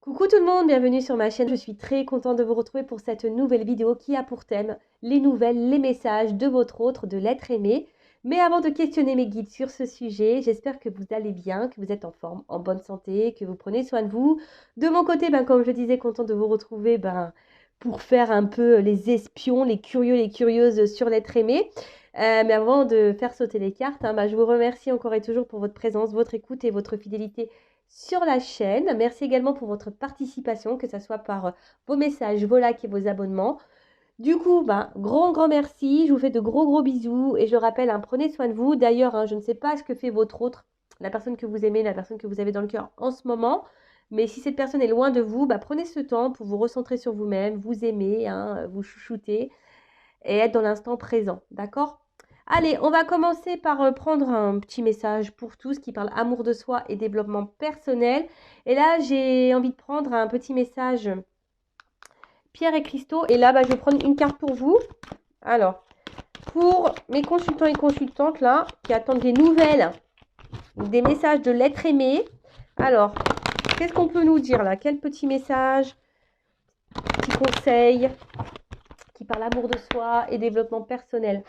Coucou tout le monde, bienvenue sur ma chaîne. Je suis très contente de vous retrouver pour cette nouvelle vidéo qui a pour thème les nouvelles, les messages de votre autre, de l'être aimé. Mais avant de questionner mes guides sur ce sujet, j'espère que vous allez bien, que vous êtes en forme, en bonne santé, que vous prenez soin de vous. De mon côté, comme je disais, contente de vous retrouver pour faire un peu les espions, les curieux, les curieuses sur l'être aimé. Mais avant de faire sauter les cartes, je vous remercie encore et toujours pour votre présence, votre écoute et votre fidélité sur la chaîne. Merci également pour votre participation, que ce soit par vos messages, vos likes et vos abonnements. Du coup, grand merci. Je vous fais de gros bisous et je rappelle, prenez soin de vous. D'ailleurs, je ne sais pas ce que fait votre autre, la personne que vous aimez, la personne que vous avez dans le cœur en ce moment. Mais si cette personne est loin de vous, prenez ce temps pour vous recentrer sur vous-même, vous aimer, vous chouchouter et être dans l'instant présent. D'accord ? Allez, on va commencer par prendre un petit message pour tous qui parle amour de soi et développement personnel. Et là, j'ai envie de prendre un petit message pierre et cristaux. Et là, je vais prendre une carte pour vous. Alors, pour mes consultants et consultantes là, qui attendent des nouvelles, des messages de l'être aimé. Alors, qu'est-ce qu'on peut nous dire là? Quel petit message, petit conseil qui parle amour de soi et développement personnel?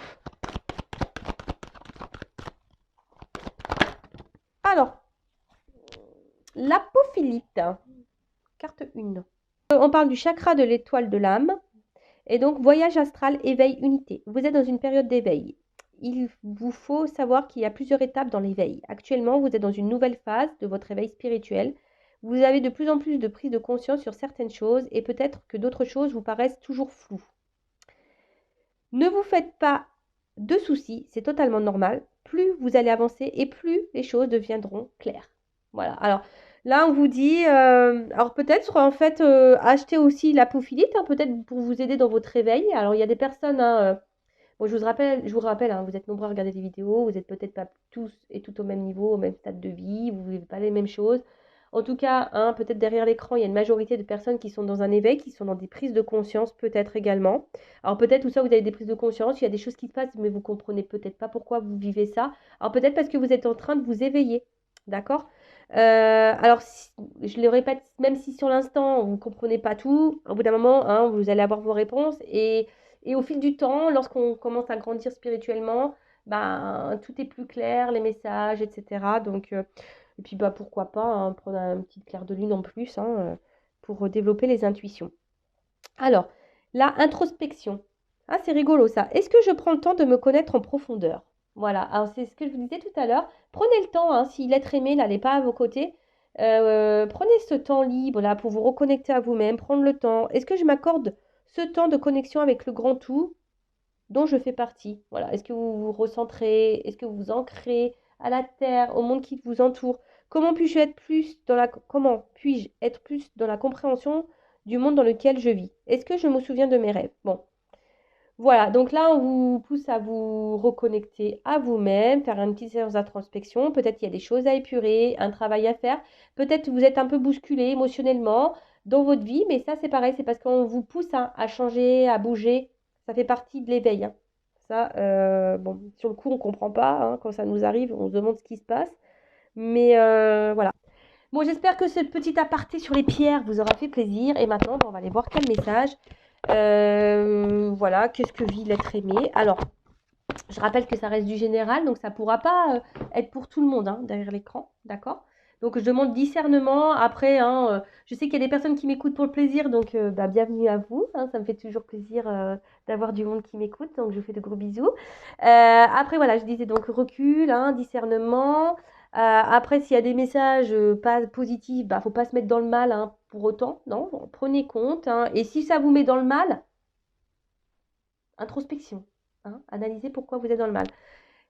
Alors, l'apophilite, carte 1. On parle du chakra de l'étoile de l'âme. Et donc, voyage astral, éveil, unité. Vous êtes dans une période d'éveil. Il vous faut savoir qu'il y a plusieurs étapes dans l'éveil. Actuellement, vous êtes dans une nouvelle phase de votre éveil spirituel. Vous avez de plus en plus de prise de conscience sur certaines choses et peut-être que d'autres choses vous paraissent toujours floues. Ne vous faites pas de soucis, c'est totalement normal. Plus vous allez avancer et plus les choses deviendront claires. Voilà. Alors là, on vous dit, alors peut-être en fait acheter aussi l'apophilite, peut-être pour vous aider dans votre réveil. Alors il y a des personnes, bon, je vous rappelle, vous êtes nombreux à regarder des vidéos, vous n'êtes peut-être pas tous et tout au même niveau, au même stade de vie, vous ne vivez pas les mêmes choses. En tout cas, peut-être derrière l'écran, il y a une majorité de personnes qui sont dans un éveil, qui sont dans des prises de conscience, peut-être également. Alors peut-être tout ça, vous avez des prises de conscience, il y a des choses qui se passent, mais vous comprenez peut-être pas pourquoi vous vivez ça. Alors peut-être parce que vous êtes en train de vous éveiller, d'accord? Alors, je le répète, même si sur l'instant, vous ne comprenez pas tout, au bout d'un moment, vous allez avoir vos réponses. Et au fil du temps, lorsqu'on commence à grandir spirituellement, tout est plus clair, les messages, etc. Donc, et puis pourquoi pas prendre un petit clair de lune en plus pour développer les intuitions. Alors, la introspection. Ah, c'est rigolo ça. Est-ce que je prends le temps de me connaître en profondeur? Voilà, alors c'est ce que je vous disais tout à l'heure. Prenez le temps, si l'être aimé n'est pas à vos côtés, prenez ce temps libre là pour vous reconnecter à vous-même, prendre le temps. Est-ce que je m'accorde ce temps de connexion avec le grand tout dont je fais partie? Voilà, est-ce que vous vous recentrez? Est-ce que vous vous ancrez à la terre, au monde qui vous entoure? Comment puis-je être plus dans la compréhension du monde dans lequel je vis? Est-ce que je me souviens de mes rêves? Bon, voilà, donc là, on vous pousse à vous reconnecter à vous-même, faire une petite séance d'introspection. Peut-être qu'il y a des choses à épurer, un travail à faire. Peut-être que vous êtes un peu bousculé émotionnellement dans votre vie, mais ça, c'est pareil, c'est parce qu'on vous pousse à changer, à bouger. Ça fait partie de l'éveil. Ça, bon, sur le coup, on ne comprend pas. Quand ça nous arrive, on se demande ce qui se passe. Mais voilà. Bon, j'espère que ce petit aparté sur les pierres vous aura fait plaisir. Et maintenant, on va aller voir quel message. Voilà, qu'est-ce que vit l'être aimé? Alors, je rappelle que ça reste du général, donc ça ne pourra pas être pour tout le monde derrière l'écran, d'accord? Donc, je demande discernement. Après, je sais qu'il y a des personnes qui m'écoutent pour le plaisir, donc bienvenue à vous. Ça me fait toujours plaisir d'avoir du monde qui m'écoute, donc je vous fais de gros bisous. Après, voilà, je disais donc recul, discernement. Après, s'il y a des messages pas positifs, faut pas se mettre dans le mal pour autant, non? Prenez compte. Et si ça vous met dans le mal, introspection. Analysez pourquoi vous êtes dans le mal.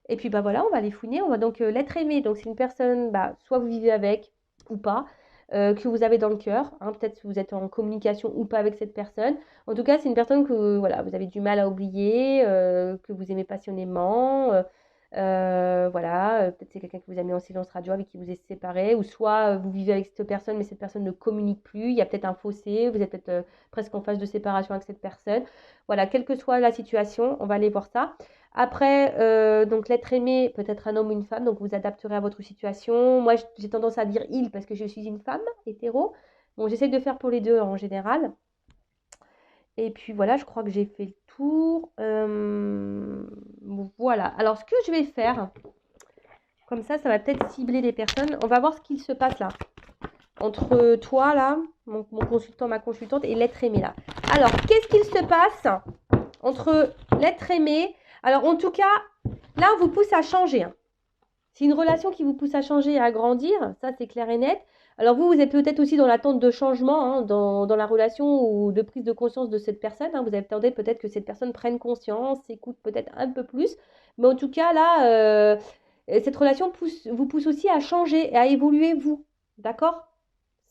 Et puis voilà, on va les fouiner. On va donc l'être aimé. Donc c'est une personne, soit vous vivez avec ou pas, que vous avez dans le cœur. Peut-être que vous êtes en communication ou pas avec cette personne. En tout cas, c'est une personne que voilà, vous avez du mal à oublier, que vous aimez passionnément. Voilà, peut-être c'est quelqu'un que vous avez mis en silence radio, avec qui vous êtes séparés, ou soit vous vivez avec cette personne, mais cette personne ne communique plus. Il y a peut-être un fossé, vous êtes peut-être presque en phase de séparation avec cette personne. Voilà, quelle que soit la situation, on va aller voir ça. Après, donc l'être aimé peut être un homme ou une femme, donc vous adapterez à votre situation. Moi, j'ai tendance à dire il parce que je suis une femme hétéro, Bon, j'essaie de faire pour les deux en général. Et puis voilà, je crois que j'ai fait le tour. Voilà. Alors, ce que je vais faire, comme ça va peut-être cibler les personnes. On va voir ce qu'il se passe là. Entre toi, là, mon consultant, ma consultante, et l'être aimé, là. Alors, qu'est-ce qu'il se passe entre l'être aimé? Alors, en tout cas, là, on vous pousse à changer. Hein. C'est une relation qui vous pousse à changer et à grandir. Ça, c'est clair et net. Alors, vous êtes peut-être aussi dans l'attente de changement hein, dans la relation ou de prise de conscience de cette personne. Hein. Vous attendez peut-être que cette personne prenne conscience, s'écoute peut-être un peu plus. Mais en tout cas, là, cette relation vous pousse aussi à changer et à évoluer, vous. D'accord?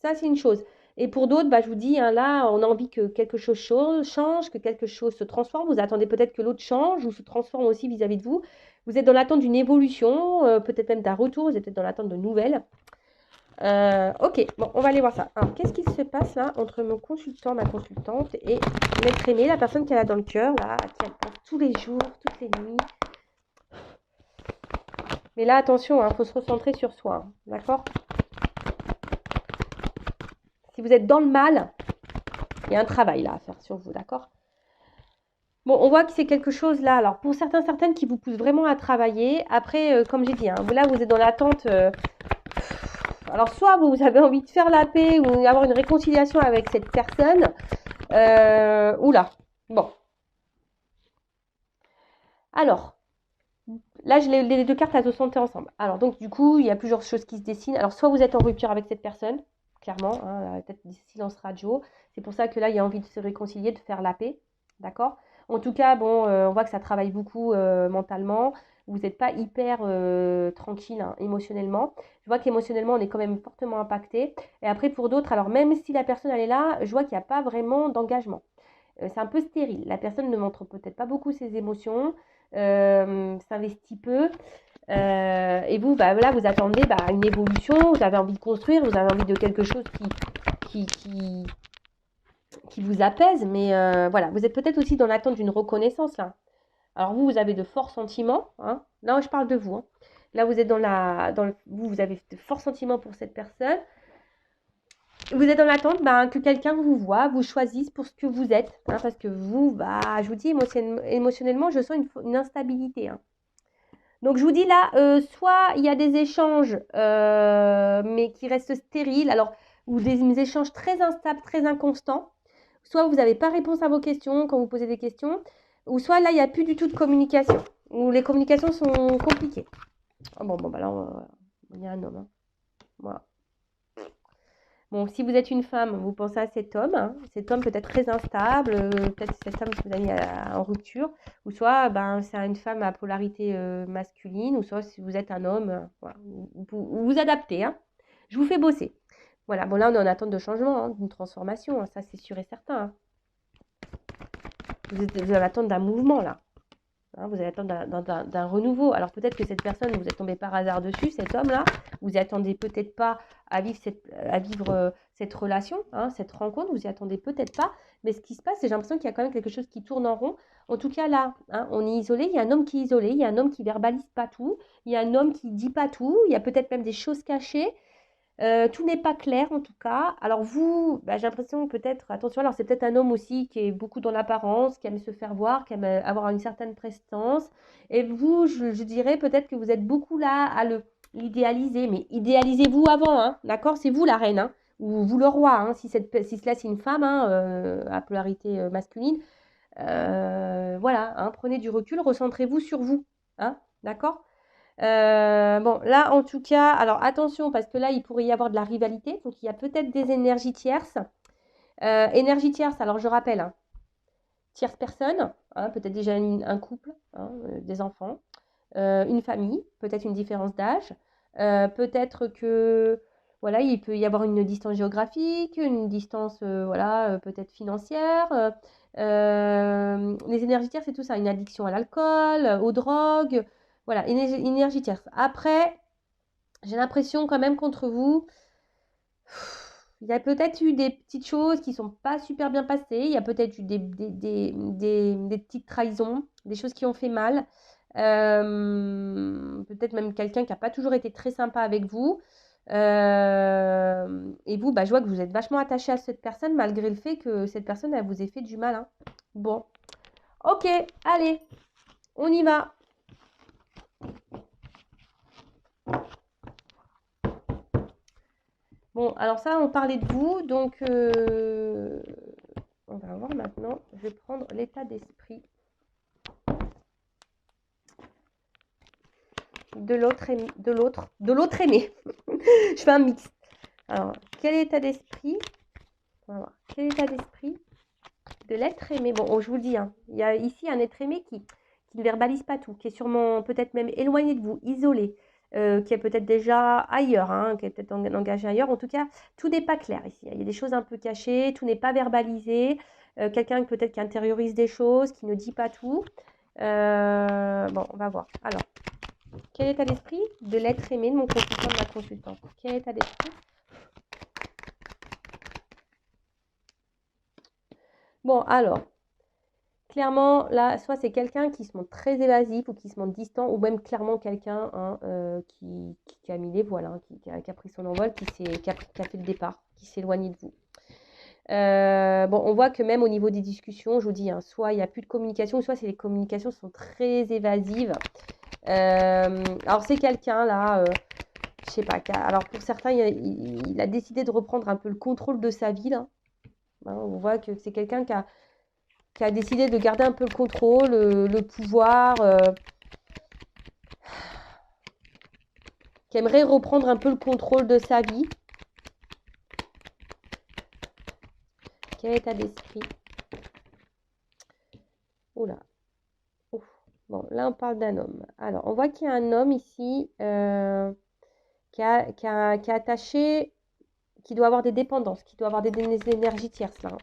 Ça, c'est une chose. Et pour d'autres, je vous dis, hein, là, on a envie que quelque chose change, que quelque chose se transforme. Vous attendez peut-être que l'autre change ou se transforme aussi vis-à-vis de vous. Vous êtes dans l'attente d'une évolution, peut-être même d'un retour. Vous êtes peut-être dans l'attente de nouvelles. Ok, bon, on va aller voir ça. Alors, qu'est-ce qui se passe là entre mon consultant, ma consultante et l'être aimé, la personne qu'elle a dans le cœur, là, qui elle pense tous les jours, toutes les nuits. Mais là, attention, il faut se recentrer sur soi, hein, d'accord? Si vous êtes dans le mal, il y a un travail là à faire sur vous, d'accord? Bon, on voit que c'est quelque chose là. Alors, pour certaines qui vous poussent vraiment à travailler. Après, comme j'ai dit, hein, là, vous êtes dans l'attente. Alors, soit vous avez envie de faire la paix ou avoir une réconciliation avec cette personne. Oula. Bon. Alors, là, les deux cartes, elles se sont ensemble. Alors, donc, du coup, il y a plusieurs choses qui se dessinent. Alors, soit vous êtes en rupture avec cette personne, clairement, hein, peut-être des silences radio. C'est pour ça que là, il y a envie de se réconcilier, de faire la paix. D'accord? En tout cas, bon, on voit que ça travaille beaucoup mentalement. Vous n'êtes pas hyper tranquille hein, émotionnellement. Je vois qu'émotionnellement, on est quand même fortement impacté. Et après, pour d'autres, alors même si la personne, elle est là, je vois qu'il n'y a pas vraiment d'engagement. C'est un peu stérile. La personne ne montre peut-être pas beaucoup ses émotions, s'investit peu. Et vous, là, vous attendez une évolution, vous avez envie de construire, vous avez envie de quelque chose qui vous apaise. Mais voilà, vous êtes peut-être aussi dans l'attente d'une reconnaissance là. Alors vous avez de forts sentiments. Hein. Là, je parle de vous. Hein. Là, vous êtes vous avez de forts sentiments pour cette personne. Vous êtes dans l'attente que quelqu'un vous voit, vous choisisse pour ce que vous êtes. Hein, parce que vous, je vous dis, émotionnellement, je sens une instabilité. Hein. Donc, je vous dis là, soit il y a des échanges, mais qui restent stériles, alors, ou des échanges très instables, très inconstants. Soit vous n'avez pas réponse à vos questions quand vous posez des questions, ou soit là, il n'y a plus du tout de communication, ou les communications sont compliquées. Oh, bon, là, il y a un homme. Hein. Voilà. Bon, si vous êtes une femme, vous pensez à cet homme. Hein. Cet homme peut être très instable, peut-être cette femme que vous avez mis en rupture, ou soit c'est une femme à polarité masculine, ou soit si vous êtes un homme, voilà, vous adaptez. Hein. Je vous fais bosser. Voilà, bon là on est en attente de changement, hein, d'une transformation, hein, ça c'est sûr et certain. Hein. Vous êtes en attente d'un mouvement là. Hein, vous allez attendre d'un renouveau. Alors peut-être que cette personne, vous êtes tombé par hasard dessus, cet homme-là, vous n'y attendez peut-être pas à vivre cette relation, hein, cette rencontre, vous n'y attendez peut-être pas. Mais ce qui se passe, c'est j'ai l'impression qu'il y a quand même quelque chose qui tourne en rond. En tout cas là, hein, on est isolé, il y a un homme qui est isolé, il y a un homme qui verbalise pas tout, il y a un homme qui dit pas tout, il y a peut-être même des choses cachées. Tout n'est pas clair en tout cas. Alors vous, j'ai l'impression peut-être, attention, alors c'est peut-être un homme aussi qui est beaucoup dans l'apparence, qui aime se faire voir, qui aime avoir une certaine prestance. Et vous, je dirais peut-être que vous êtes beaucoup là à l'idéaliser, mais idéalisez-vous avant, hein, d'accord? C'est vous la reine, hein, ou vous le roi, hein, si cela c'est une femme hein, à polarité masculine. Voilà, hein, prenez du recul, recentrez-vous sur vous, hein, d'accord? Bon, là, en tout cas, alors attention, parce que là, il pourrait y avoir de la rivalité. Donc, il y a peut-être des énergies tierces. Énergie tierce, alors je rappelle, hein, tierce personne, hein, peut-être déjà un couple, hein, des enfants, une famille, peut-être une différence d'âge. Peut-être que, voilà, il peut y avoir une distance géographique, une distance, voilà, peut-être financière. Les énergies tierces, c'est tout ça, une addiction à l'alcool, aux drogues. Voilà, énergie tierce. Après, j'ai l'impression quand même qu'entre vous, il y a peut-être eu des petites choses qui ne sont pas super bien passées. Il y a peut-être eu des petites trahisons, des choses qui ont fait mal. Peut-être même quelqu'un qui n'a pas toujours été très sympa avec vous. Et vous, bah, je vois que vous êtes vachement attaché à cette personne malgré le fait que cette personne, elle vous ait fait du mal, hein. Bon, ok, allez, on y va. Bon, alors ça, on parlait de vous, donc on va voir maintenant. Je vais prendre l'état d'esprit de l'autre aimé. Je fais un mix. Alors, quel état d'esprit? On va voir. Quel état d'esprit de l'être aimé? Bon, je vous le dis, hein, il y a ici un être aimé qui ne verbalise pas tout, qui est sûrement peut-être même éloigné de vous, isolé, qui est peut-être déjà ailleurs, hein, qui est peut-être engagé ailleurs. En tout cas, tout n'est pas clair ici. Il y a des choses un peu cachées, tout n'est pas verbalisé. Quelqu'un peut-être qui intériorise des choses, qui ne dit pas tout. Bon, on va voir. Alors, quel état d'esprit de l'être aimé de mon consultant, de ma consultante? Quel état d'esprit? Bon, alors, clairement, là, soit c'est quelqu'un qui se montre très évasif ou qui se montre distant, ou même clairement quelqu'un, hein, qui a mis les voiles, hein, qui a pris son envol, qui a fait le départ, qui s'est éloigné de vous. Bon, on voit que même au niveau des discussions, je vous dis, hein, soit il n'y a plus de communication, soit les communications sont très évasives. Alors c'est quelqu'un là, je sais pas, alors pour certains, il a décidé de reprendre un peu le contrôle de sa vie là. Hein, on voit que c'est quelqu'un qui a décidé de garder un peu le contrôle, le pouvoir, qui aimerait reprendre un peu le contrôle de sa vie. Quel état d'esprit? Oula. Ouf. Bon, là, on parle d'un homme. Alors, on voit qu'il y a un homme ici qui est attaché, qui doit avoir des dépendances, qui doit avoir des énergies tierces, là.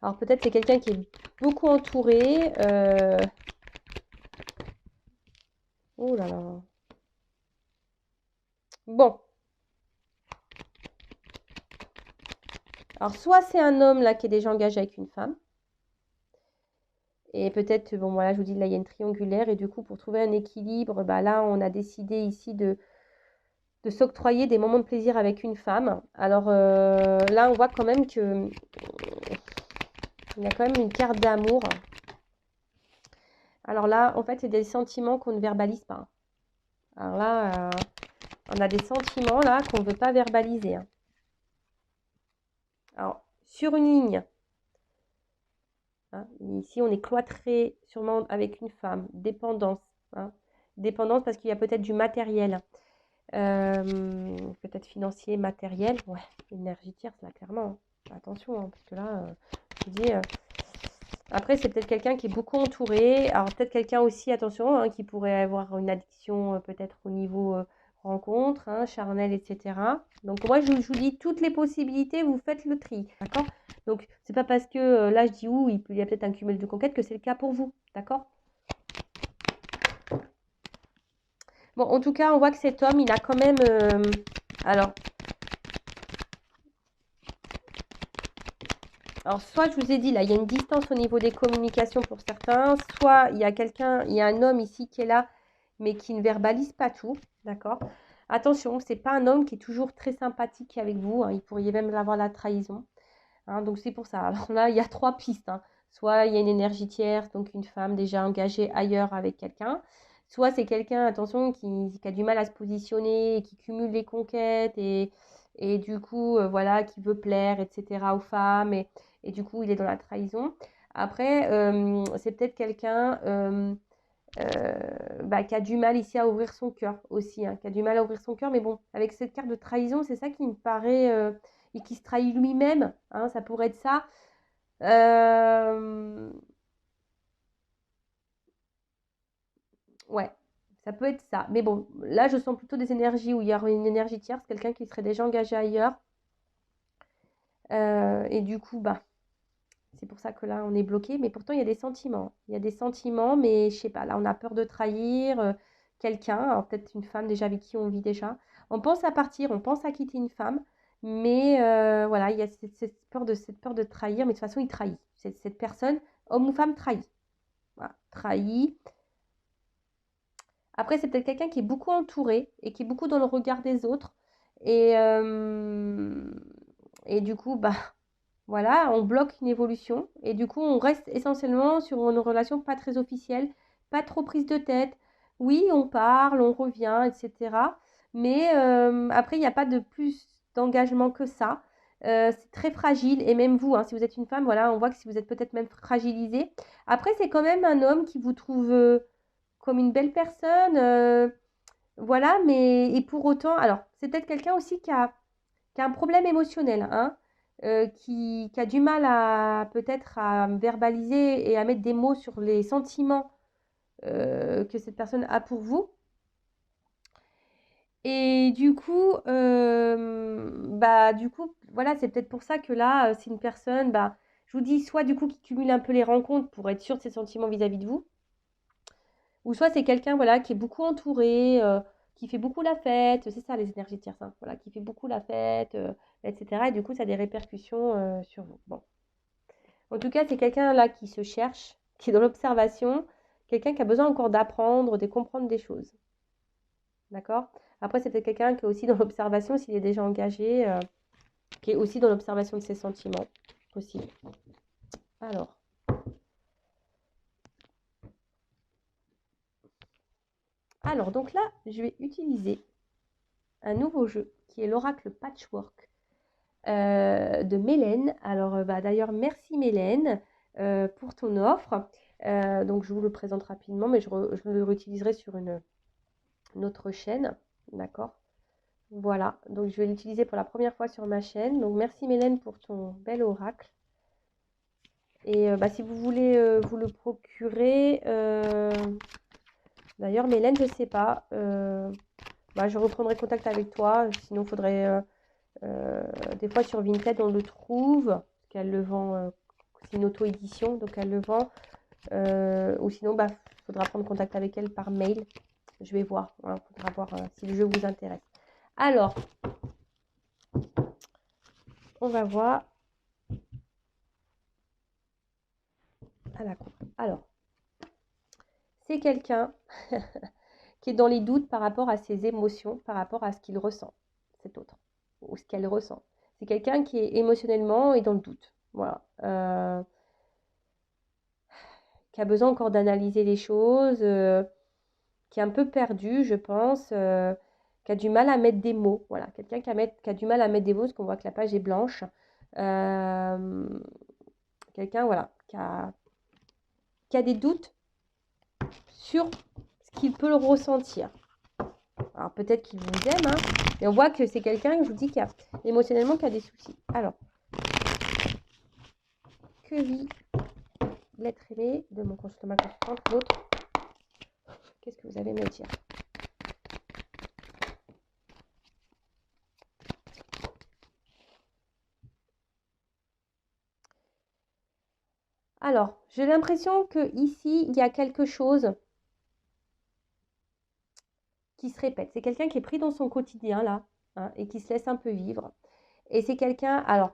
Alors, peut-être c'est quelqu'un qui est beaucoup entouré. Oh là là. Bon. Alors, soit c'est un homme, là, qui est déjà engagé avec une femme. Et peut-être, bon, voilà, je vous dis, là, il y a une triangulaire. Et du coup, pour trouver un équilibre, bah, là, on a décidé ici de s'octroyer des moments de plaisir avec une femme. Alors là, on voit quand même que il y a quand même une carte d'amour. Alors là, en fait, c'est des sentiments qu'on ne verbalise pas. Alors là, on a des sentiments là qu'on ne veut pas verbaliser. Hein. Alors, sur une ligne, hein, ici, on est cloîtré sûrement avec une femme. Dépendance. Hein, dépendance parce qu'il y a peut-être du matériel. Peut-être financier, matériel. Ouais, énergie tierce, là, clairement. Hein. Attention, hein, parce que là, je vous dis... Après, c'est peut-être quelqu'un qui est beaucoup entouré. Alors, peut-être quelqu'un aussi, attention, hein, qui pourrait avoir une addiction peut-être au niveau rencontre, hein, charnel, etc. Donc, moi, je vous dis toutes les possibilités, vous faites le tri, d'accord? Donc, c'est pas parce que là, je dis où il y a peut-être un cumul de conquêtes que c'est le cas pour vous, d'accord? Bon, en tout cas, on voit que cet homme, il a quand même... alors, soit je vous ai dit, là, il y a une distance au niveau des communications pour certains, soit il y a quelqu'un, il y a un homme ici qui est là, mais qui ne verbalise pas tout, d'accord? Attention, c'est pas un homme qui est toujours très sympathique avec vous, hein, il pourrait même avoir la trahison, hein, donc c'est pour ça. Alors là, il y a trois pistes, hein. Soit il y a une énergie tierce, donc une femme déjà engagée ailleurs avec quelqu'un, soit c'est quelqu'un, attention, qui a du mal à se positionner, qui cumule les conquêtes et du coup, voilà, qui veut plaire, etc. aux femmes et du coup, il est dans la trahison. Après, c'est peut-être quelqu'un qui a du mal ici à ouvrir son cœur aussi, hein, qui a du mal à ouvrir son cœur. Mais bon, avec cette carte de trahison, c'est ça qui me paraît... et qui se trahit lui-même, hein, ça pourrait être ça. Ouais, ça peut être ça. Mais bon, là, je sens plutôt des énergies où il y aurait une énergie tierce, quelqu'un qui serait déjà engagé ailleurs. Et du coup, bah, c'est pour ça que là, on est bloqué. Mais pourtant, il y a des sentiments. Il y a des sentiments, mais je sais pas. Là, on a peur de trahir quelqu'un. Alors, peut-être une femme déjà avec qui on vit déjà. On pense à partir, on pense à quitter une femme. Mais voilà, il y a cette peur de trahir. Mais de toute façon, il trahit. Cette personne, homme ou femme, trahit. Voilà, trahit. Après, c'est peut-être quelqu'un qui est beaucoup entouré et qui est beaucoup dans le regard des autres. Et du coup, bah, voilà, on bloque une évolution. Et du coup, on reste essentiellement sur une relation pas très officielle, pas trop prise de tête. Oui, on parle, on revient, etc. Mais après, il n'y a pas de plus d'engagement que ça. C'est très fragile. Et même vous, hein, si vous êtes une femme, voilà, on voit que si vous êtes peut-être même fragilisée. Après, c'est quand même un homme qui vous trouve comme une belle personne. Voilà, mais et pour autant, alors, c'est peut-être quelqu'un aussi qui a un problème émotionnel, hein, qui a du mal à peut-être à verbaliser et à mettre des mots sur les sentiments que cette personne a pour vous. Et du coup, voilà, c'est peut-être pour ça que là, c'est une personne, bah, je vous dis, soit du coup qui cumule un peu les rencontres pour être sûr de ses sentiments vis-à-vis de vous, ou soit c'est quelqu'un, voilà, qui est beaucoup entouré, qui fait beaucoup la fête, c'est ça les énergies de tierce, hein, voilà, qui fait beaucoup la fête, etc. Et du coup, ça a des répercussions sur vous. Bon. En tout cas, c'est quelqu'un là qui se cherche, qui est dans l'observation, quelqu'un qui a besoin encore d'apprendre, de comprendre des choses. D'accord? Après, c'est peut-être quelqu'un qui est aussi dans l'observation, s'il est déjà engagé, qui est aussi dans l'observation de ses sentiments, aussi. Alors. Donc là, je vais utiliser un nouveau jeu qui est l'oracle Patchwork de Mélène. Alors, d'ailleurs, merci Mélène pour ton offre. Donc, je vous le présente rapidement, mais je le réutiliserai sur une autre chaîne. D'accord? Voilà. Donc, je vais l'utiliser pour la première fois sur ma chaîne. Donc, merci Mélène pour ton bel oracle. Et si vous voulez vous le procurer, d'ailleurs, Mélène, je ne sais pas. Je reprendrai contact avec toi. Sinon, il faudrait. Des fois sur Vinted on le trouve, parce qu'elle le vend, c'est une auto-édition, donc elle le vend. Ou sinon, il faudra prendre contact avec elle par mail. Je vais voir, il faudra voir si le jeu vous intéresse. Alors, on va voir à la coupe. Alors, c'est quelqu'un qui est dans les doutes par rapport à ses émotions, par rapport à ce qu'il ressent, cet autre, ou ce qu'elle ressent. C'est quelqu'un qui est émotionnellement et dans le doute. Voilà. Qui a besoin encore d'analyser les choses, qui est un peu perdu, je pense, qui a du mal à mettre des mots. Voilà, quelqu'un qui a du mal à mettre des mots, parce qu'on voit que la page est blanche. Quelqu'un, voilà, qui a des doutes sur ce qu'il peut le ressentir. Alors peut-être qu'il vous aime, hein, mais on voit que c'est quelqu'un, je vous dis, qui a émotionnellement qui a des soucis. Alors, que vit l'être aimé de mon consultant, l'autre? Qu'est-ce que vous avez à me dire? Alors, j'ai l'impression que ici il y a quelque chose qui se répète. C'est quelqu'un qui est pris dans son quotidien, là, hein, et qui se laisse un peu vivre. Et c'est quelqu'un, alors,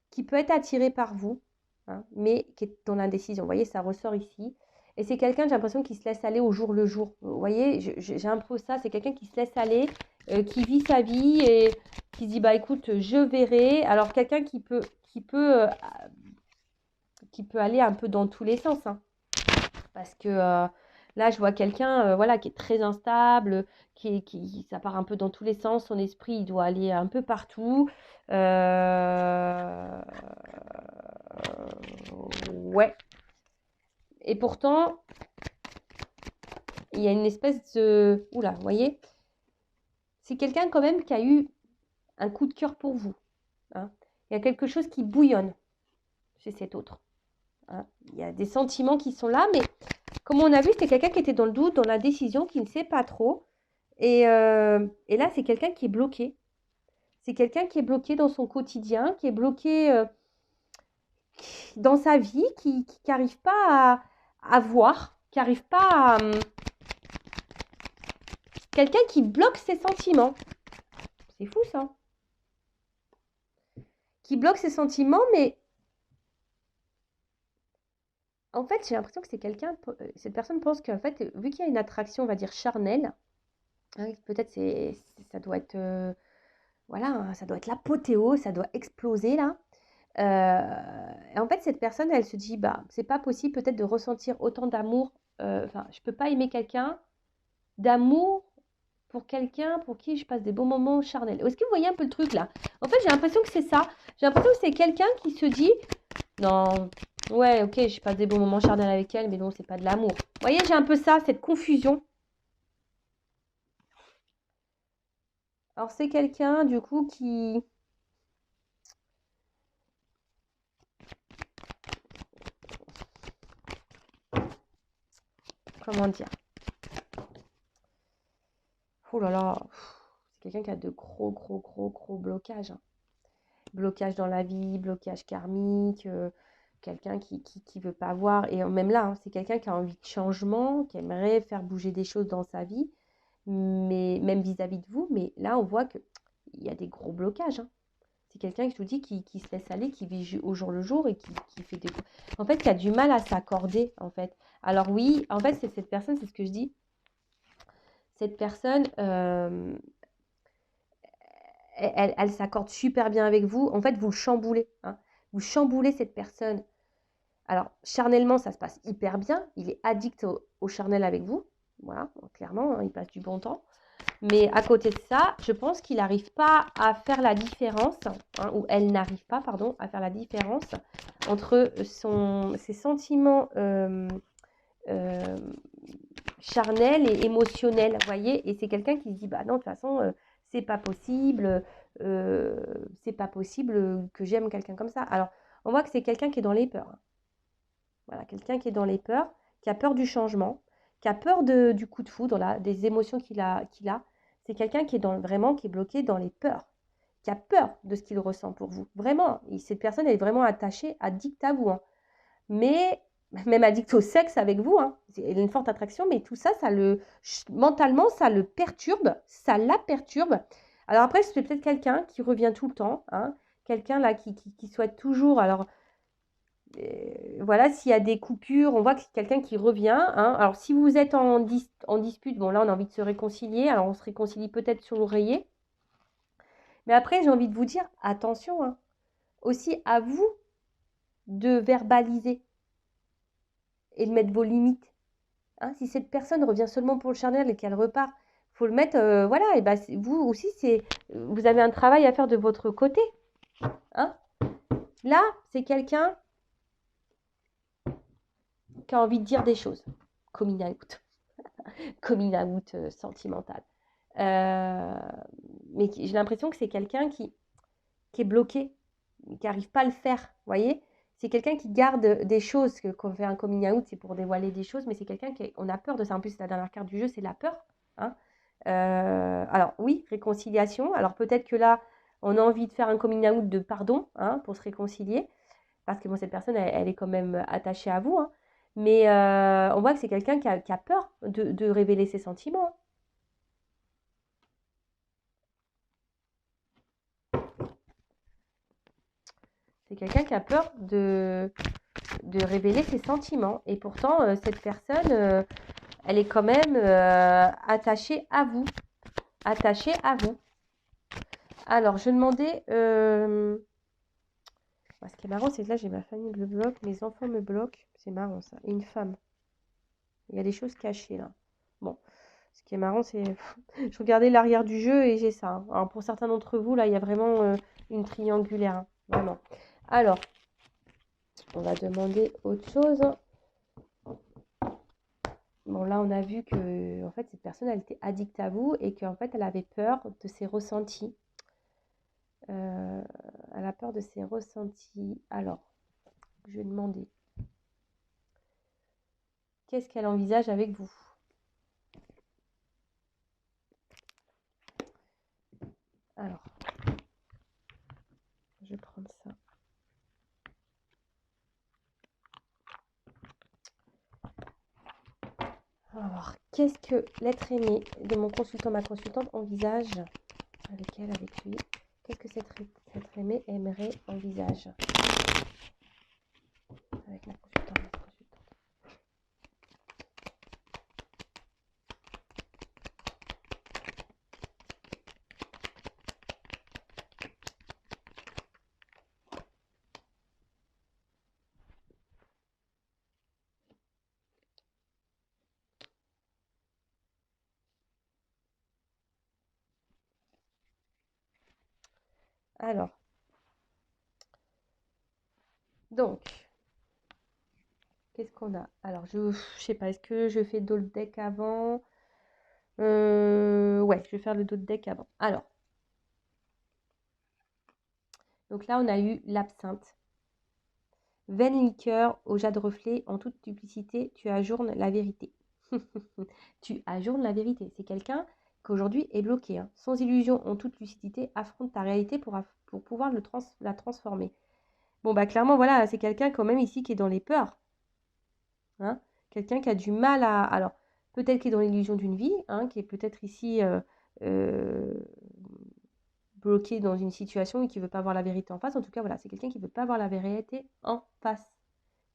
qui peut être attiré par vous, hein, mais qui est dans l'indécision. Vous voyez, ça ressort ici. Et c'est quelqu'un, j'ai l'impression, qui se laisse aller au jour le jour. Vous voyez, j'ai un peu ça, c'est quelqu'un qui se laisse aller, qui vit sa vie et qui se dit, bah écoute, je verrai. Alors, quelqu'un qui peut aller un peu dans tous les sens, hein. Parce que là, je vois quelqu'un voilà, qui est très instable, ça part un peu dans tous les sens. Son esprit, il doit aller un peu partout. Ouais. Et pourtant, il y a une espèce de... Oula, vous voyez? C'est quelqu'un quand même qui a eu un coup de cœur pour vous, hein. Il y a quelque chose qui bouillonne chez cet autre, hein. Il y a des sentiments qui sont là, mais comme on a vu, c'était quelqu'un qui était dans le doute, dans la décision, qui ne sait pas trop. Et là, c'est quelqu'un qui est bloqué. C'est quelqu'un qui est bloqué dans son quotidien, qui est bloqué dans sa vie, qui n'arrive pas à voir, qui n'arrive pas à... Quelqu'un qui bloque ses sentiments. C'est fou ça. Qui bloque ses sentiments, mais En fait, j'ai l'impression que c'est quelqu'un, cette personne pense qu'en fait, vu qu'il y a une attraction, on va dire charnelle, hein, peut-être ça doit être, voilà, hein, ça doit être l'apothéose, ça doit exploser là. Et en fait, cette personne, elle se dit, bah, c'est pas possible peut-être de ressentir autant d'amour. Enfin, je peux pas aimer quelqu'un d'amour pour quelqu'un pour qui je passe des bons moments charnels. Est-ce que vous voyez un peu le truc là? En fait, j'ai l'impression que c'est ça. J'ai l'impression que c'est quelqu'un qui se dit, non, ouais, ok, je passe des bons moments charnels avec elle, mais non, c'est pas de l'amour. Vous voyez, j'ai un peu ça, cette confusion. Alors, c'est quelqu'un, du coup, qui... Comment dire? Oh là là, c'est quelqu'un qui a de gros blocages, hein. Blocage dans la vie, blocage karmique, quelqu'un qui veut pas voir. Et même là, hein, c'est quelqu'un qui a envie de changement, qui aimerait faire bouger des choses dans sa vie, mais même vis-à-vis de vous. Mais là, on voit qu'il y a des gros blocages, hein. C'est quelqu'un, je vous dis, qui se laisse aller, qui vit au jour le jour et qui fait des... En fait, qui a du mal à s'accorder, en fait. Alors oui, en fait, c'est cette personne, c'est ce que je dis. Cette personne, elle s'accorde super bien avec vous. En fait, vous le chamboulez, hein. Vous chamboulez cette personne. Alors, charnellement, ça se passe hyper bien. Il est addict au charnel avec vous. Voilà, clairement, hein, il passe du bon temps. Mais à côté de ça, je pense qu'il n'arrive pas à faire la différence, hein, ou elle n'arrive pas, pardon, à faire la différence entre ses sentiments euh, charnels et émotionnels, vous voyez. Et c'est quelqu'un qui se dit, bah non, de toute façon, c'est pas possible, c'est pas possible que j'aime quelqu'un comme ça. Alors, on voit que c'est quelqu'un qui est dans les peurs, hein. Voilà, quelqu'un qui est dans les peurs, qui a peur du changement, qui a peur du coup de foudre, là, des émotions qu'il a. C'est quelqu'un qui est vraiment qui est bloqué dans les peurs, qui a peur de ce qu'il ressent pour vous. Vraiment, cette personne elle est vraiment attachée, addict à vous, hein. Mais même addict au sexe avec vous, hein. Elle a une forte attraction, mais tout ça, mentalement, ça le perturbe, ça la perturbe. Alors après, c'est peut-être quelqu'un qui revient tout le temps, hein, quelqu'un là qui souhaite toujours, alors voilà, s'il y a des coupures, on voit que c'est quelqu'un qui revient, hein. Alors, si vous êtes en dispute, bon, là, on a envie de se réconcilier. Alors, on se réconcilie peut-être sur l'oreiller. Mais après, j'ai envie de vous dire, attention, hein, aussi à vous de verbaliser et de mettre vos limites, hein. Si cette personne revient seulement pour le charnel et qu'elle repart, il faut le mettre, voilà, et ben, vous aussi, vous avez un travail à faire de votre côté, hein. Là, c'est quelqu'un qui a envie de dire des choses. Coming out. Coming out sentimental. Mais j'ai l'impression que c'est quelqu'un qui est bloqué, qui n'arrive pas à le faire, vous voyez. C'est quelqu'un qui garde des choses, quand on fait un coming out, c'est pour dévoiler des choses, mais c'est quelqu'un on a peur de ça. En plus, la dernière carte du jeu, c'est la peur, hein. Alors oui, réconciliation. Alors peut-être que là, on a envie de faire un coming out de pardon, hein, pour se réconcilier, parce que bon, cette personne, elle est quand même attachée à vous, hein. Mais on voit que c'est quelqu'un qui a peur de révéler ses sentiments, hein. C'est quelqu'un qui a peur de révéler ses sentiments. Et pourtant, cette personne, elle est quand même attachée à vous. Attachée à vous. Alors, je demandais... ce qui est marrant, c'est que là, j'ai ma famille me bloque, mes enfants me bloquent. C'est marrant, ça. Et une femme. Il y a des choses cachées, là. Bon. Ce qui est marrant, c'est... Je regardais l'arrière du jeu et j'ai ça, hein. Alors, pour certains d'entre vous, là, il y a vraiment une triangulaire, hein. Vraiment. Alors, on va demander autre chose. Bon, là, on a vu que en fait, cette personne, elle était addicte à vous et qu'en fait, elle avait peur de ses ressentis. Elle a peur de ses ressentis. Alors, je vais demander, qu'est-ce qu'elle envisage avec vous? Alors, je vais prendre ça. Alors, qu'est-ce que l'être aimé de mon consultant, ma consultante envisage avec elle, avec lui? Qu'est-ce que cet être aimé aimerait envisage avec ma consultante, ma consultante? Alors, donc, qu'est-ce qu'on a? Alors, je sais pas, est-ce que je fais d'autres deck avant? Ouais, je vais faire le d'autres deck avant. Alors, donc là, on a eu l'absinthe. Vaine liqueur au jade reflet, en toute duplicité, tu ajournes la vérité. Tu ajournes la vérité. C'est quelqu'un qu'aujourd'hui est bloqué, hein. Sans illusion, en toute lucidité, affronte ta réalité pour pouvoir la transformer. Bon, bah clairement, voilà, c'est quelqu'un quand même ici qui est dans les peurs, hein. Quelqu'un qui a du mal à... Alors, peut-être qui est dans l'illusion d'une vie, hein, qui est peut-être ici euh, bloqué dans une situation et qui ne veut pas voir la vérité en face. En tout cas, voilà, c'est quelqu'un qui ne veut pas voir la vérité en face,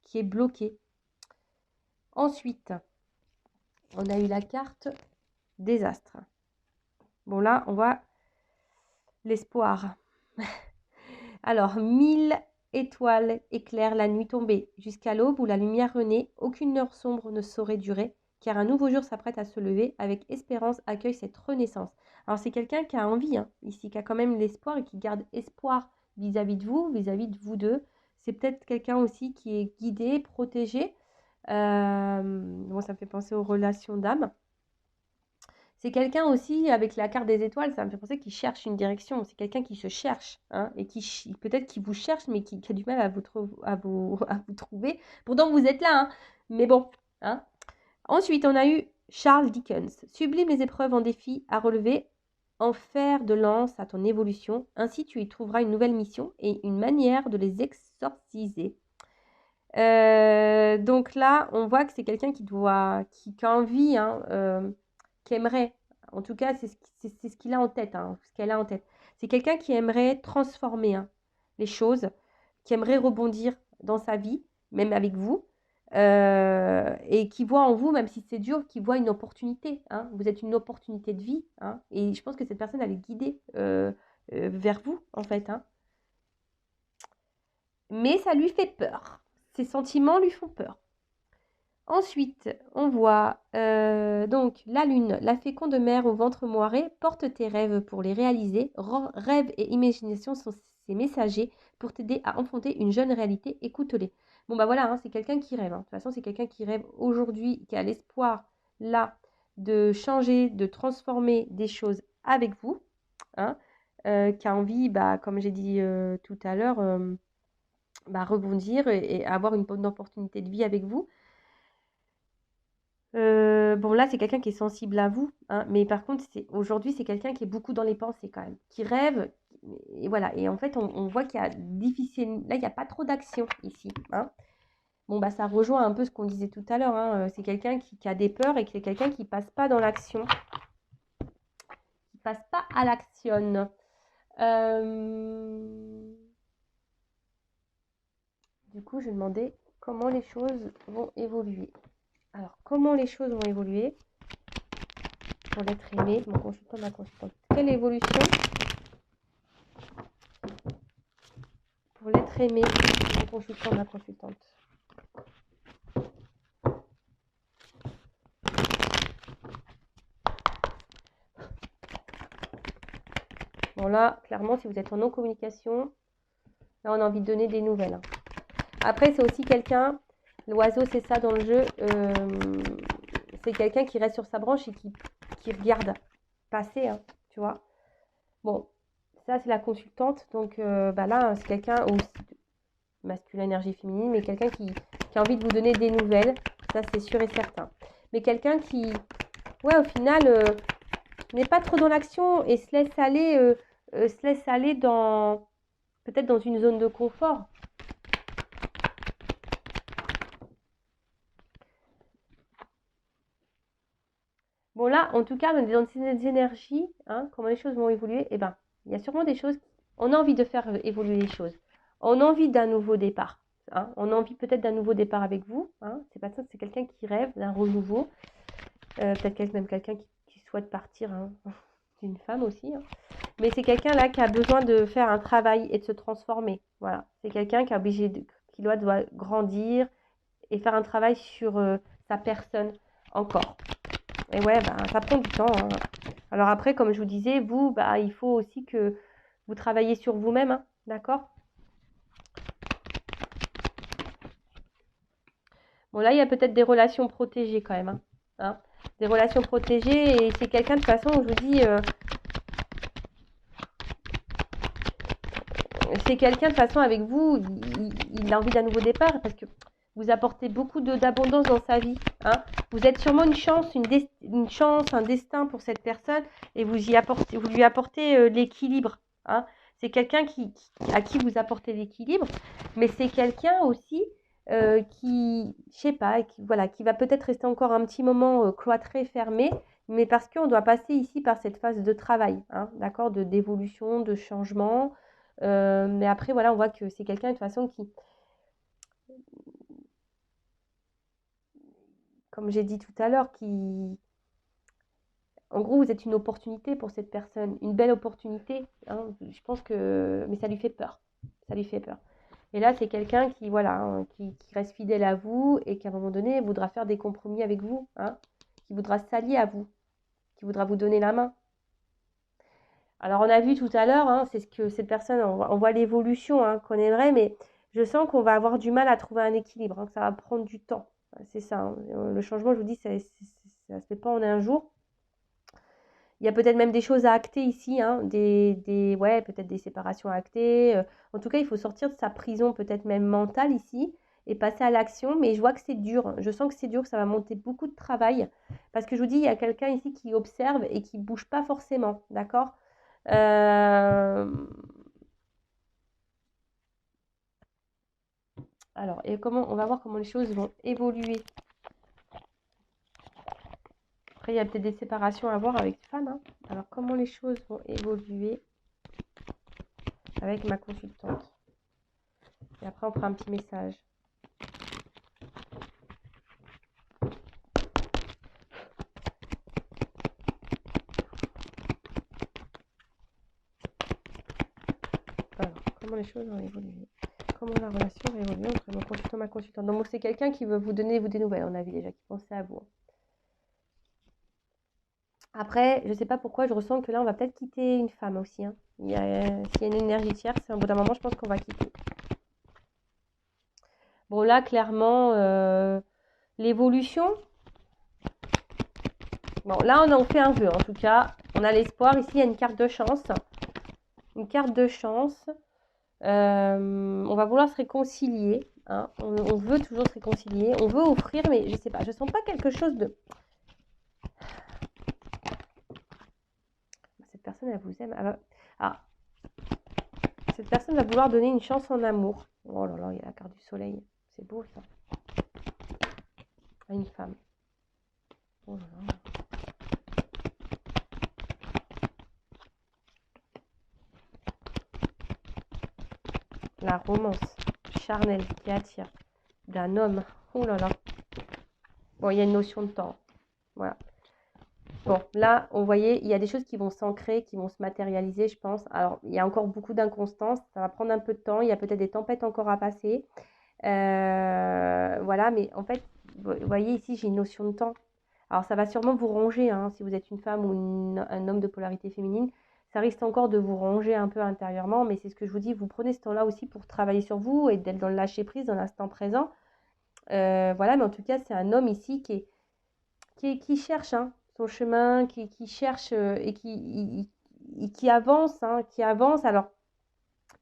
qui est bloqué. Ensuite, on a eu la carte désastre. Bon, là, on voit l'espoir. Alors, 1000 étoiles éclairent la nuit tombée. Jusqu'à l'aube où la lumière renaît, aucune heure sombre ne saurait durer, car un nouveau jour s'apprête à se lever. Avec espérance, accueille cette renaissance. Alors, c'est quelqu'un qui a envie, hein, ici, qui a quand même l'espoir et qui garde espoir vis-à-vis de vous, vis-à-vis de vous deux. C'est peut-être quelqu'un aussi qui est guidé, protégé. Bon, ça me fait penser aux relations d'âme. C'est quelqu'un aussi, avec la carte des étoiles, ça me fait penser qu'il cherche une direction. C'est quelqu'un qui se cherche, hein, et qui peut-être qui vous cherche, mais qui a du mal à vous trouver. Pourtant, vous êtes là, hein, mais bon. Hein. Ensuite, on a eu Charles Dickens. Sublime les épreuves en défi à relever, en fer de lance à ton évolution. Ainsi, tu y trouveras une nouvelle mission et une manière de les exorciser. Donc là, on voit que c'est quelqu'un qui a envie, hein, qui aimerait, en tout cas, c'est ce qu'il a en tête, hein, ce qu'elle a en tête. C'est quelqu'un qui aimerait transformer, hein, les choses, qui aimerait rebondir dans sa vie, même avec vous, et qui voit en vous, même si c'est dur, qui voit une opportunité, hein. Vous êtes une opportunité de vie, hein, et je pense que cette personne, elle est guidée vers vous, en fait, hein. Mais ça lui fait peur. Ses sentiments lui font peur. Ensuite, on voit donc la lune, la féconde mère au ventre moiré, porte tes rêves pour les réaliser. Rêves et imagination sont ses messagers pour t'aider à enfanter une jeune réalité. Écoute-les. Bon, bah voilà, hein, c'est quelqu'un qui rêve, hein. De toute façon, c'est quelqu'un qui rêve aujourd'hui, qui a l'espoir là de changer, de transformer des choses avec vous, hein, qui a envie, bah, comme j'ai dit tout à l'heure, bah, rebondir et avoir une bonne opportunité de vie avec vous. Bon, là, c'est quelqu'un qui est sensible à vous, hein, mais par contre, aujourd'hui, c'est quelqu'un qui est beaucoup dans les pensées quand même, qui rêve, et voilà. Et en fait, on voit qu'il y a difficile, là, il n'y a pas trop d'action ici, hein. Bon, bah, ça rejoint un peu ce qu'on disait tout à l'heure, hein. C'est quelqu'un qui a des peurs et qui est quelqu'un qui passe pas dans l'action, qui passe pas à l'action. Du coup, je demandais comment les choses vont évoluer. Alors, comment les choses vont évoluer pour l'être aimé, mon consultant, ma consultante. Quelle évolution pour l'être aimé, mon consultant, ma consultante. Bon là, clairement, si vous êtes en non-communication, là, on a envie de donner des nouvelles, hein. Après, c'est aussi quelqu'un, l'oiseau, c'est ça dans le jeu, c'est quelqu'un qui reste sur sa branche et qui regarde passer, hein, tu vois. Bon, ça, c'est la consultante. Donc, bah là, c'est quelqu'un aussi masculin, énergie féminine, mais quelqu'un qui a envie de vous donner des nouvelles. Ça, c'est sûr et certain. Mais quelqu'un qui, ouais, au final, n'est pas trop dans l'action et se laisse aller dans, peut-être dans une zone de confort. Bon là, en tout cas, on est dans ces énergies, hein, comment les choses vont évoluer, eh ben, il y a sûrement des choses, on a envie de faire évoluer les choses. On a envie d'un nouveau départ, hein. On a envie peut-être d'un nouveau départ avec vous, hein. C'est pas ça, c'est quelqu'un qui rêve d'un renouveau. Peut-être même quelqu'un qui souhaite partir, hein. C'est une femme aussi, hein. Mais c'est quelqu'un là qui a besoin de faire un travail et de se transformer. Voilà. C'est quelqu'un qui doit grandir et faire un travail sur sa personne encore. Et ouais, bah, ça prend du temps, hein. Alors après, comme je vous disais, vous, bah, il faut aussi que Vous travaillez sur vous-même, hein, d'accord? Bon, là, il y a peut-être des relations protégées quand même, hein. Des relations protégées, et c'est quelqu'un, de toute façon, je vous dis, c'est quelqu'un, de toute façon, avec vous, il a envie d'un nouveau départ, parce que vous apportez beaucoup d'abondance dans sa vie, hein. Vous êtes sûrement une chance, une chance, un destin pour cette personne, et vous lui apportez l'équilibre, hein. C'est quelqu'un à qui vous apportez l'équilibre, mais c'est quelqu'un aussi qui, je sais pas, voilà, qui va peut-être rester encore un petit moment cloîtré, fermé, mais parce qu'on doit passer ici par cette phase de travail, hein, d'accord, d'évolution, de changement. Mais après, voilà, on voit que c'est quelqu'un de toute façon qui, comme j'ai dit tout à l'heure, en gros, vous êtes une opportunité pour cette personne, une belle opportunité, hein. Je pense que, mais ça lui fait peur, ça lui fait peur. Et là, c'est quelqu'un qui, voilà, hein, qui reste fidèle à vous et qu'à un moment donné voudra faire des compromis avec vous, hein, qui voudra s'allier à vous, qui voudra vous donner la main. Alors, on a vu tout à l'heure, hein, c'est ce que cette personne, on voit l'évolution, hein, qu'on aimerait, mais je sens qu'on va avoir du mal à trouver un équilibre, hein, que ça va prendre du temps. C'est ça, hein. Le changement, je vous dis, ça ne se fait pas en un jour. Il y a peut-être même des choses à acter ici, hein, ouais, peut-être des séparations à acter. En tout cas, il faut sortir de sa prison, peut-être même mentale ici, et passer à l'action. Mais je vois que c'est dur. Je sens que c'est dur, que ça va monter beaucoup de travail. Parce que je vous dis, il y a quelqu'un ici qui observe et qui ne bouge pas forcément. D'accord. Alors, et on va voir comment les choses vont évoluer. Après, il y a peut-être des séparations à voir avec les femmes, hein. Alors, comment les choses vont évoluer avec ma consultante. Et après, on fera un petit message. Alors, comment les choses vont évoluer? Comment la relation va évoluer entre mon consultant et ma consultante? Donc, c'est quelqu'un qui veut vous donner des nouvelles, on a vu déjà, qui pensait à vous. Après, je ne sais pas pourquoi, je ressens que là, on va peut-être quitter une femme aussi, hein. S'il y a une énergie tierce, au bout d'un moment, je pense qu'on va quitter. Bon, là, clairement, l'évolution. Bon, là, on en fait un vœu, en tout cas. On a l'espoir. Ici, il y a une carte de chance. Une carte de chance. On va vouloir se réconcilier, hein. On veut toujours se réconcilier. On veut offrir, mais je sais pas. Je sens pas quelque chose de... Cette personne, elle vous aime. Ah, cette personne va vouloir donner une chance en amour. Oh là là, il y a la carte du soleil. C'est beau, ça. À une femme. Oh là là. La romance charnelle qui attire d'un homme. Oh là là. Bon, il y a une notion de temps. Voilà. Bon, là, on voyait, il y a des choses qui vont s'ancrer, qui vont se matérialiser, je pense. Alors, il y a encore beaucoup d'inconstance. Ça va prendre un peu de temps. Il y a peut-être des tempêtes encore à passer. Voilà, mais en fait, vous voyez ici, j'ai une notion de temps. Alors, ça va sûrement vous ronger, hein, si vous êtes une femme ou un homme de polarité féminine. Ça risque encore de vous ronger un peu intérieurement, mais c'est ce que je vous dis, vous prenez ce temps-là aussi pour travailler sur vous et d'être dans le lâcher-prise, dans l'instant présent. Voilà, mais en tout cas, c'est un homme ici qui cherche, hein, son chemin, qui cherche et qui avance, hein, qui avance. Alors,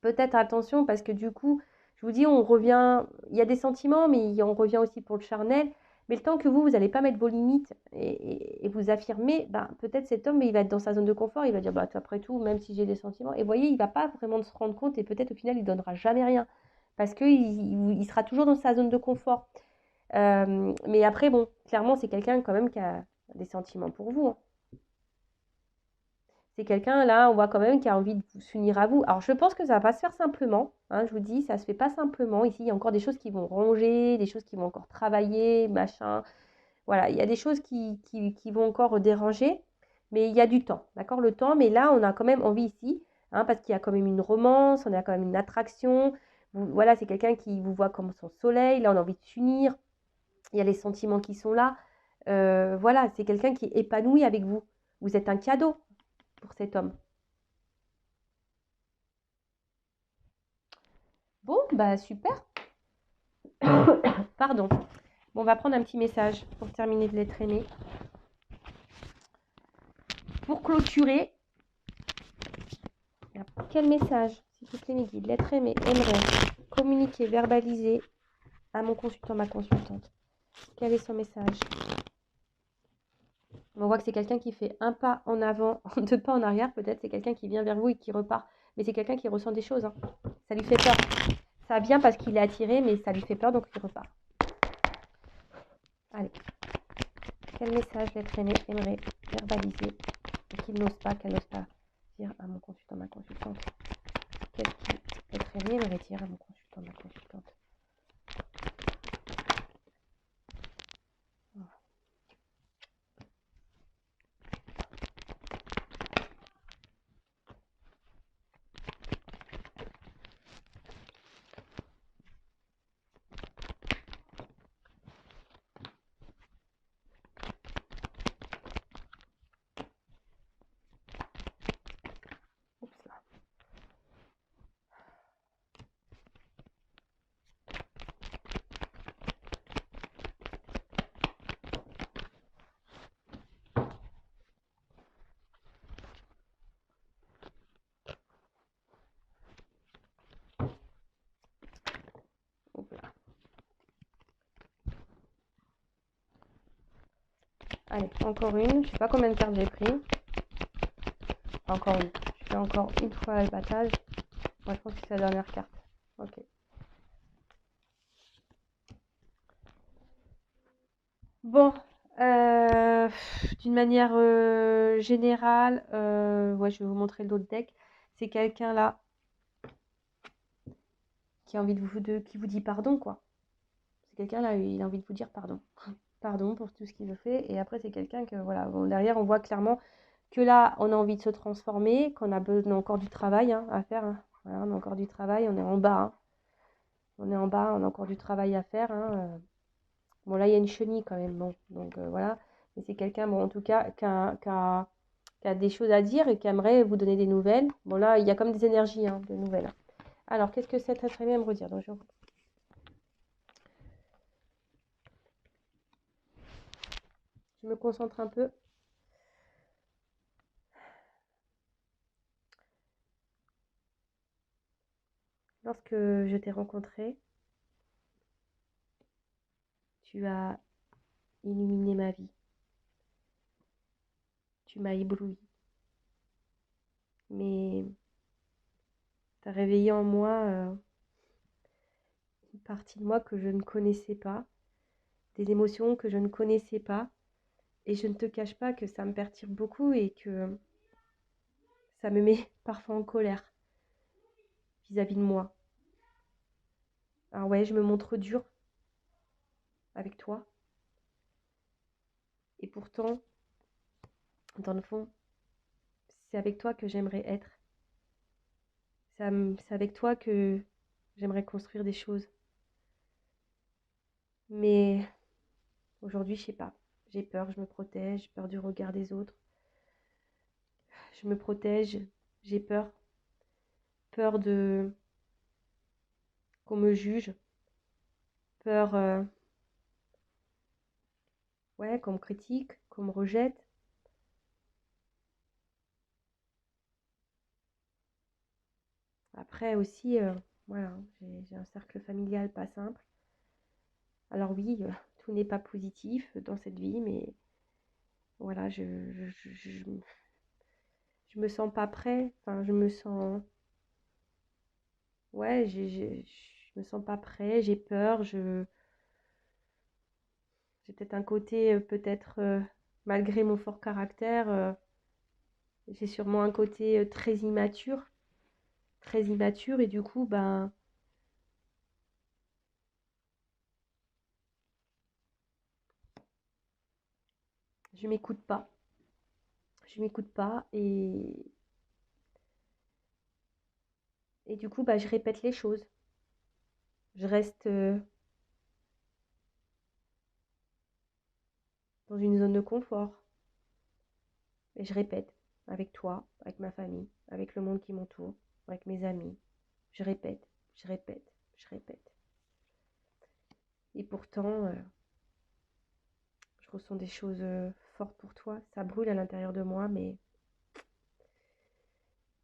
peut-être attention, parce que du coup, je vous dis, on revient, il y a des sentiments, mais on revient aussi pour le charnel. Mais le temps que vous n'allez pas mettre vos limites et vous affirmer, ben, peut-être cet homme, il va être dans sa zone de confort, il va dire, bah, après tout, même si j'ai des sentiments. Et vous voyez, il ne va pas vraiment se rendre compte et peut-être au final, il ne donnera jamais rien. Parce qu'il il sera toujours dans sa zone de confort. Mais après, bon, clairement, c'est quelqu'un quand même qui a des sentiments pour vous, hein. C'est quelqu'un, là, on voit quand même qui a envie de s'unir à vous. Alors, je pense que ça va pas se faire simplement, hein, je vous dis, ça se fait pas simplement. Ici, il y a encore des choses qui vont ronger, des choses qui vont encore travailler, machin. Voilà, il y a des choses qui vont encore déranger, mais il y a du temps, d'accord, le temps. Mais là, on a quand même envie ici, hein, parce qu'il y a quand même une romance, on a quand même une attraction. Voilà, c'est quelqu'un qui vous voit comme son soleil. Là, on a envie de s'unir. Il y a les sentiments qui sont là. Voilà, c'est quelqu'un qui est épanoui avec vous. Vous êtes un cadeau pour cet homme. Bon, bah super. Pardon. Bon, on va prendre un petit message pour terminer de l'être aimé. Pour clôturer, quel message, s'il vous plaît, mes guides, l'être aimé aimerait communiquer, verbaliser à mon consultant, ma consultante. Quel est son message? On voit que c'est quelqu'un qui fait un pas en avant, deux pas en arrière. Peut-être c'est quelqu'un qui vient vers vous et qui repart. Mais c'est quelqu'un qui ressent des choses. Hein. Ça lui fait peur. Ça vient parce qu'il est attiré, mais ça lui fait peur, donc il repart. Allez. Quel message l'être aimé aimerait verbaliser et qu'il n'ose pas, qu'elle n'ose pas dire à mon consultant, ma consultante? Qu'est-ce que l'être aimé aimerait dire à mon consultant, ma consultante? Oups là. Oups là. Allez, encore une. Je sais pas combien de cartes j'ai pris. Encore une. Je fais encore une fois le battage. Moi, je pense que c'est la dernière carte. Ok. Bon, d'une manière générale, ouais, je vais vous montrer l'autre deck. C'est quelqu'un là qui a envie qui vous dit pardon, quoi. C'est quelqu'un là, il a envie de vous dire pardon. Pardon pour tout ce qu'il vous fait. Et après, c'est quelqu'un que, voilà, bon, derrière, on voit clairement que là, on a envie de se transformer, qu'on a besoin encore du travail hein, à faire. Hein. Voilà, on a encore du travail, on est en bas. Hein. On est en bas, on a encore du travail à faire. Hein. Bon, là, il y a une chenille quand même. Bon, donc voilà. Mais c'est quelqu'un, bon, en tout cas, qui a des choses à dire et qui aimerait vous donner des nouvelles. Bon, là, il y a comme des énergies hein, de nouvelles. Alors, qu'est-ce que cet être aimé à me redire? Donc, je me concentre un peu. Lorsque je t'ai rencontré, tu as illuminé ma vie. Tu m'as ébloui. Mais tu as réveillé en moi une partie de moi que je ne connaissais pas, des émotions que je ne connaissais pas. Et je ne te cache pas que ça me perturbe beaucoup et que ça me met parfois en colère vis-à-vis de moi. Alors ouais, je me montre dure avec toi. Et pourtant, dans le fond, c'est avec toi que j'aimerais être. C'est avec toi que j'aimerais construire des choses. Mais aujourd'hui, je sais pas. J'ai peur, je me protège, j'ai peur du regard des autres. Je me protège, j'ai peur. Peur de qu'on me juge. Peur ouais, qu'on me critique, qu'on me rejette. Après aussi, voilà, j'ai un cercle familial pas simple. Alors oui, tout n'est pas positif dans cette vie, mais voilà, je me sens pas prêt. Enfin, je me sens, ouais, je me sens pas prêt. J'ai peur. J'ai peut-être un côté, peut-être malgré mon fort caractère, j'ai sûrement un côté très immature, et du coup, ben, je m'écoute pas. Je m'écoute pas et du coup, bah, je répète les choses. Je reste dans une zone de confort et je répète avec toi, avec ma famille, avec le monde qui m'entoure, avec mes amis. Je répète, je répète. je répète. Et pourtant, je ressens des choses fortes pour toi. Ça brûle à l'intérieur de moi, mais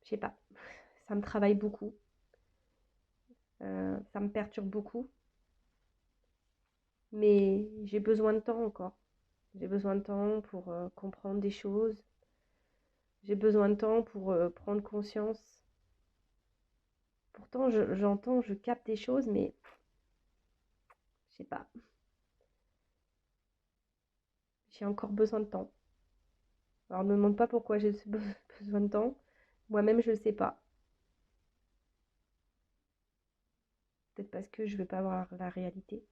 je sais pas. Ça me travaille beaucoup. Ça me perturbe beaucoup. Mais j'ai besoin de temps encore. J'ai besoin de temps pour comprendre des choses. J'ai besoin de temps pour prendre conscience. Pourtant, j'entends, je capte des choses, mais je sais pas. J'ai encore besoin de temps. Alors, ne me demande pas pourquoi j'ai besoin de temps. Moi-même, je ne sais pas. Peut-être parce que je ne veux pas voir la réalité.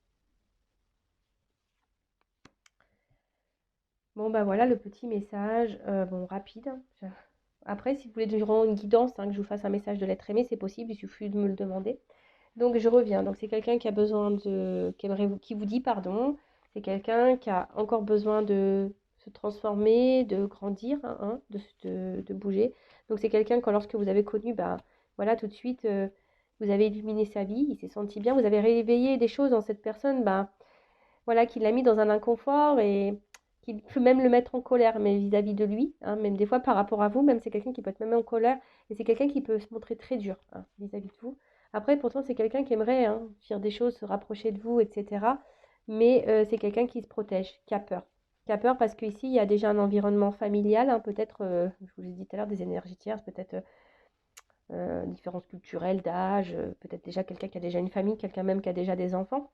Bon, bah voilà le petit message. Bon, rapide, hein. Après, si vous voulez durant une guidance, hein, que je vous fasse un message de l'être aimé, c'est possible, il suffit de me le demander. Donc, je reviens. Donc, c'est quelqu'un qui a besoin de... qui vous dit pardon. C'est quelqu'un qui a encore besoin de se transformer, de grandir, hein, de bouger. Donc, c'est quelqu'un quand lorsque vous avez connu, bah, voilà, tout de suite, vous avez illuminé sa vie, il s'est senti bien, vous avez réveillé des choses dans cette personne, bah, voilà, qui l'a mis dans un inconfort et qui peut même le mettre en colère, mais vis-à-vis de lui, hein, même des fois par rapport à vous, même c'est quelqu'un qui peut être même en colère, et c'est quelqu'un qui peut se montrer très dur, hein, vis-à-vis de vous. Après, pourtant, c'est quelqu'un qui aimerait, hein, faire des choses, se rapprocher de vous, etc. Mais c'est quelqu'un qui se protège, qui a peur. Qui a peur parce qu'ici, il y a déjà un environnement familial, hein, peut-être, je vous l'ai dit tout à l'heure, des énergies tierces, peut-être différences culturelles, d'âge, peut-être déjà quelqu'un qui a déjà une famille, quelqu'un même qui a déjà des enfants.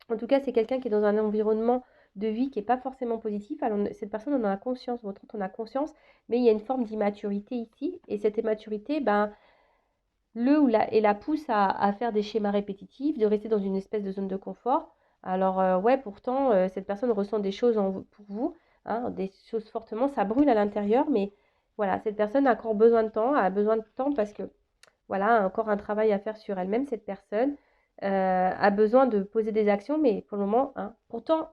En tout cas, c'est quelqu'un qui est dans un environnement de vie qui n'est pas forcément positif. Alors, cette personne en a conscience, votre autre en a conscience, mais il y a une forme d'immaturité ici. Et cette immaturité, ben, et la pousse à faire des schémas répétitifs, de rester dans une espèce de zone de confort. Alors, ouais, pourtant, cette personne ressent des choses pour vous, hein, des choses fortement, ça brûle à l'intérieur, mais voilà, cette personne a encore besoin de temps, a besoin de temps parce que voilà, encore un travail à faire sur elle-même, cette personne a besoin de poser des actions, mais pour le moment, hein, pourtant,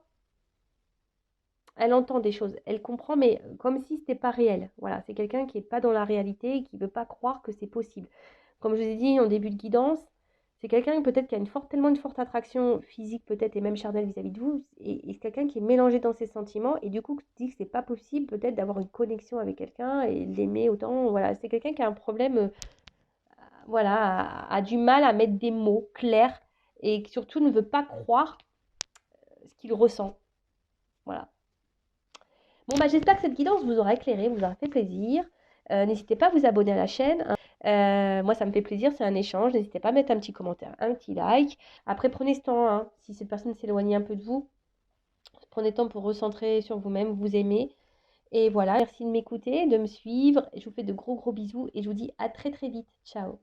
elle entend des choses, elle comprend, mais comme si ce n'était pas réel. Voilà, c'est quelqu'un qui n'est pas dans la réalité et qui ne veut pas croire que c'est possible. Comme je vous ai dit en début de guidance, c'est quelqu'un peut-être qui a tellement une forte attraction physique peut-être et même charnelle vis-à-vis de vous, et c'est quelqu'un qui est mélangé dans ses sentiments, et du coup, qui dit que c'est pas possible peut-être d'avoir une connexion avec quelqu'un et l'aimer autant. Voilà, c'est quelqu'un qui a un problème voilà, a du mal à mettre des mots clairs et qui surtout ne veut pas croire ce qu'il ressent. Voilà. Bon, bah, j'espère que cette guidance vous aura éclairé, vous aura fait plaisir. N'hésitez pas à vous abonner à la chaîne, hein. Moi, ça me fait plaisir, c'est un échange. N'hésitez pas à mettre un petit commentaire, un petit like. Après, prenez ce temps, hein, si cette personne s'éloigne un peu de vous, prenez le temps pour recentrer sur vous-même, vous aimer. Et voilà, merci de m'écouter, de me suivre. Je vous fais de gros bisous et je vous dis à très vite. Ciao.